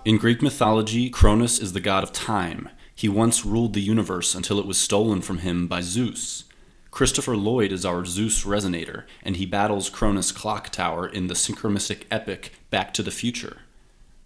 In Greek mythology, Cronus is the god of time. He once ruled the universe until it was stolen from him by Zeus. Christopher Lloyd is our Zeus resonator, and he battles Cronus' clock tower in the synchromystic epic Back to the Future.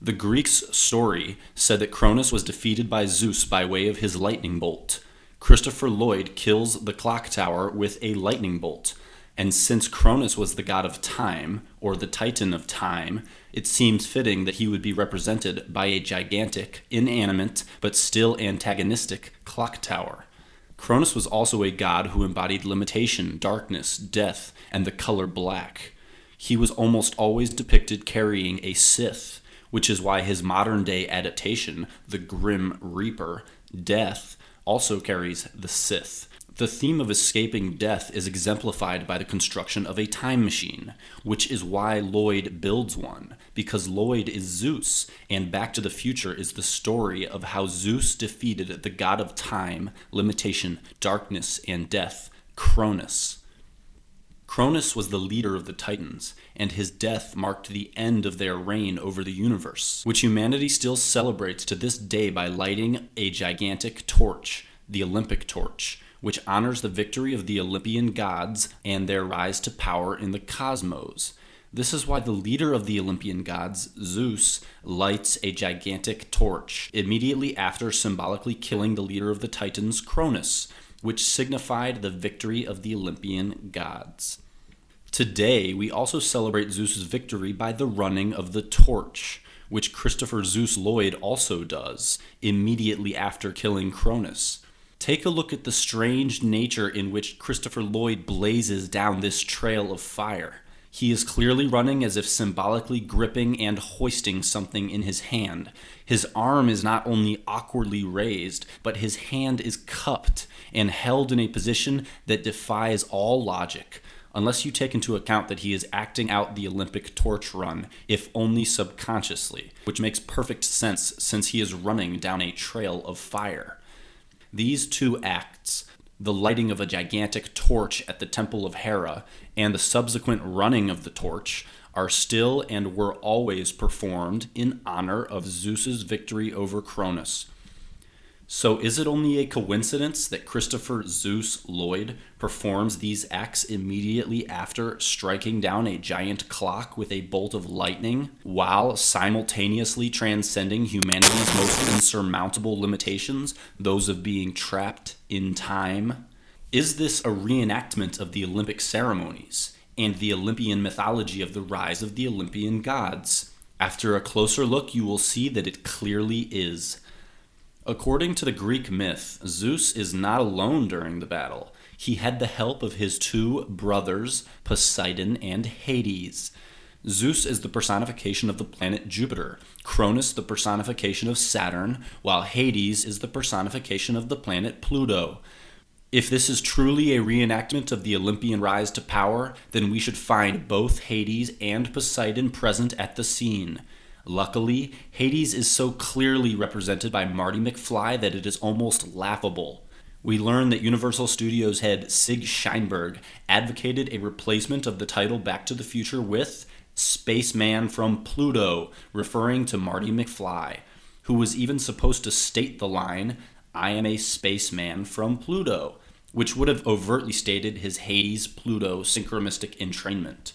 The Greeks' story said that Cronus was defeated by Zeus by way of his lightning bolt. Christopher Lloyd kills the clock tower with a lightning bolt, and since Cronus was the god of time, or the titan of time, it seems fitting that he would be represented by a gigantic, inanimate, but still antagonistic clock tower. Cronus was also a god who embodied limitation, darkness, death, and the color black. He was almost always depicted carrying a scythe, which is why his modern-day adaptation, the Grim Reaper, Death, also carries the scythe. The theme of escaping death is exemplified by the construction of a time machine, which is why Lloyd builds one, because Lloyd is Zeus, and Back to the Future is the story of how Zeus defeated the god of time, limitation, darkness, and death, Cronus. Cronus was the leader of the Titans, and his death marked the end of their reign over the universe, which humanity still celebrates to this day by lighting a gigantic torch, the Olympic torch, which honors the victory of the Olympian gods and their rise to power in the cosmos. This is why the leader of the Olympian gods, Zeus, lights a gigantic torch immediately after symbolically killing the leader of the Titans, Cronus, which signified the victory of the Olympian gods. Today, we also celebrate Zeus's victory by the running of the torch, which Christopher Zeus Lloyd also does, immediately after killing Cronus. Take a look at the strange nature in which Christopher Lloyd blazes down this trail of fire. He is clearly running as if symbolically gripping and hoisting something in his hand. His arm is not only awkwardly raised, but his hand is cupped and held in a position that defies all logic, unless you take into account that he is acting out the Olympic torch run, if only subconsciously, which makes perfect sense since he is running down a trail of fire. These two acts, the lighting of a gigantic torch at the Temple of Hera and the subsequent running of the torch, are still and were always performed in honor of Zeus's victory over Cronus. So is it only a coincidence that Christopher Zeus Lloyd performs these acts immediately after striking down a giant clock with a bolt of lightning, while simultaneously transcending humanity's most insurmountable limitations, those of being trapped in time? Is this a reenactment of the Olympic ceremonies and the Olympian mythology of the rise of the Olympian gods? After a closer look, you will see that it clearly is. According to the Greek myth, Zeus is not alone during the battle. He had the help of his two brothers, Poseidon and Hades. Zeus is the personification of the planet Jupiter, Cronus the personification of Saturn, while Hades is the personification of the planet Pluto. If this is truly a reenactment of the Olympian rise to power, then we should find both Hades and Poseidon present at the scene. Luckily, Hades is so clearly represented by Marty McFly that it is almost laughable. We learn that Universal Studios head Sig Sheinberg advocated a replacement of the title Back to the Future with Spaceman from Pluto, referring to Marty McFly, who was even supposed to state the line, "I am a spaceman from Pluto," which would have overtly stated his Hades-Pluto synchromystic entrainment.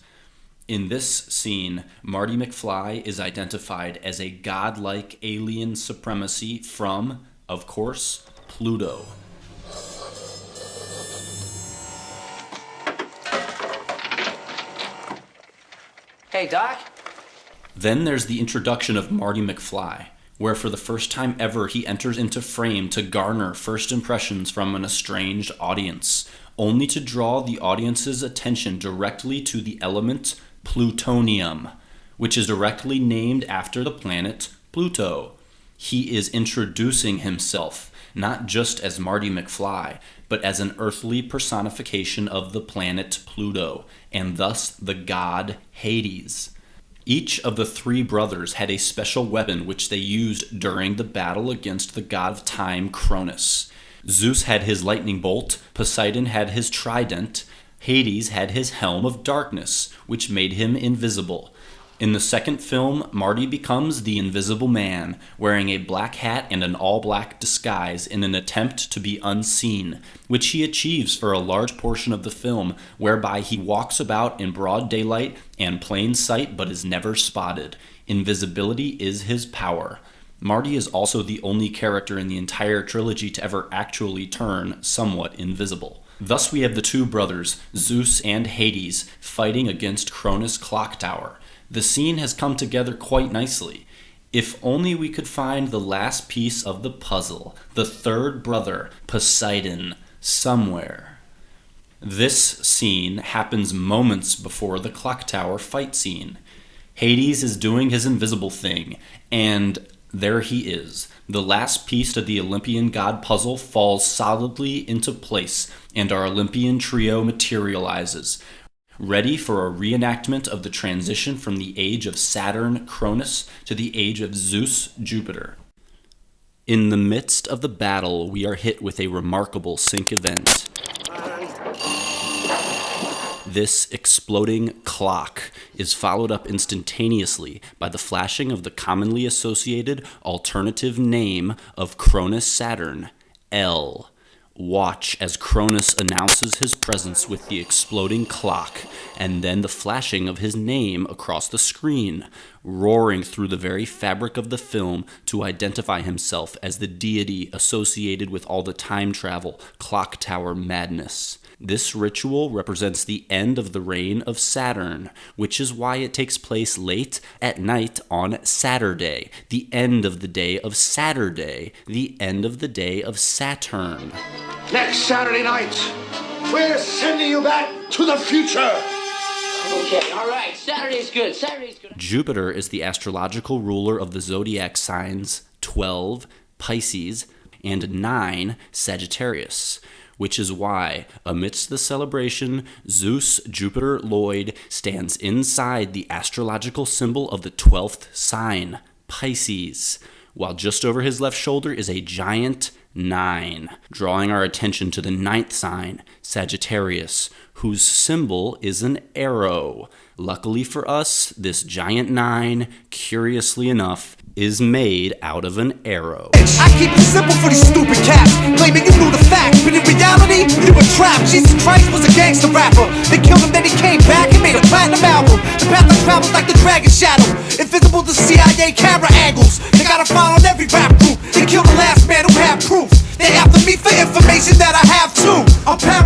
In this scene, Marty McFly is identified as a godlike alien supremacy from, of course, Pluto. Hey, Doc? Then there's the introduction of Marty McFly, where for the first time ever he enters into frame to garner first impressions from an estranged audience, only to draw the audience's attention directly to the element plutonium, which is directly named after the planet Pluto. He is introducing himself, not just as Marty McFly, but as an earthly personification of the planet Pluto, and thus the god Hades. Each of the three brothers had a special weapon which they used during the battle against the god of time, Cronus. Zeus had his lightning bolt, Poseidon had his trident, Hades had his helm of darkness, which made him invisible. In the second film, Marty becomes the Invisible Man, wearing a black hat and an all-black disguise in an attempt to be unseen, which he achieves for a large portion of the film, whereby he walks about in broad daylight and plain sight but is never spotted. Invisibility is his power. Marty is also the only character in the entire trilogy to ever actually turn somewhat invisible. Thus we have the two brothers, Zeus and Hades, fighting against Cronus Clock Tower. The scene has come together quite nicely. If only we could find the last piece of the puzzle, the third brother, Poseidon, somewhere. This scene happens moments before the clock tower fight scene. Hades is doing his invisible thing, and there he is. The last piece to the Olympian god puzzle falls solidly into place, and our Olympian trio materializes, ready for a reenactment of the transition from the age of Saturn, Cronus, to the age of Zeus, Jupiter. In the midst of the battle, we are hit with a remarkable sync event. This exploding clock is followed up instantaneously by the flashing of the commonly associated alternative name of Cronus Saturn, L. Watch as Cronus announces his presence with the exploding clock, and then the flashing of his name across the screen, roaring through the very fabric of the film to identify himself as the deity associated with all the time travel, clock tower madness. This ritual represents the end of the reign of Saturn, which is why it takes place late at night on Saturday, the end of the day of Saturday, the end of the day of Saturn. Next Saturday night, we're sending you back to the future. Okay, all right. Saturday's good. Saturday's good. Jupiter is the astrological ruler of the zodiac signs 12, Pisces, and 9, Sagittarius, which is why, amidst the celebration, Zeus Jupiter Lloyd stands inside the astrological symbol of the 12th sign, Pisces, while just over his left shoulder is a giant 9, drawing our attention to the 9th sign, Sagittarius, whose symbol is an arrow. Luckily for us, this giant 9, curiously enough, is made out of an arrow. I keep it simple for these stupid cats, claiming you knew the facts, but in reality, you were trapped. Jesus Christ was a gangster rapper. They killed him, then he came back and made a platinum album. The path I traveled like the dragon shadow, invisible to CIA camera angles. They got a file on every rap group. They killed the last man who had proof. They after me for information that I have too. I'm paranoid.